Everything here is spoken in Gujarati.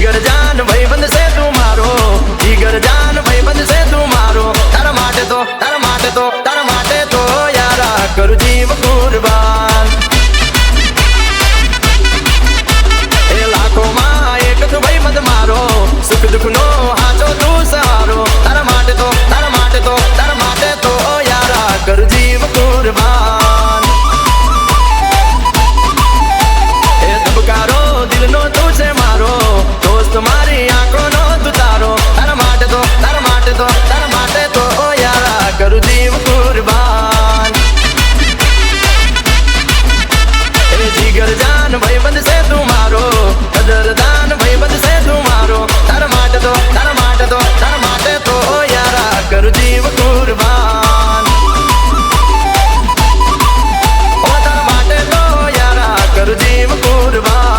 જીગર જાન ભાઈબંધ છે તું મારો, જીગર જાન ભાઈબંધ છે તું મારો. તારા માટે તો તારા માટે તો તારા માટે તો યારા કરું જીવ કુરબાન. એ લાખોમાં એક તું ભાઈબંધ મારો, સુખ દુઃખનો હાચો તું સહારો. તારા માટે તો તારા માટે તો તારા માટે તો યારા કરું જીવ કુરબાન. એ ધબકારો દિલનો તું છે મારો, દોસ્ત મારી આંખોનો તું તારો. તારા માટે તો તારા માટે તો તારા માટે તો યારા કરું જીવ કુરબાન. એ જીગર જાન ભાઈબંધ છે તું મારો, કદરદાન ભાઈબંધ છે તું મારો. તારા માટે તો તારા માટે તો તારા માટે તો યારા કરું જીવ કુરબાન. ઓ તારા માટે તો યારા કરું જીવ કુરબાન.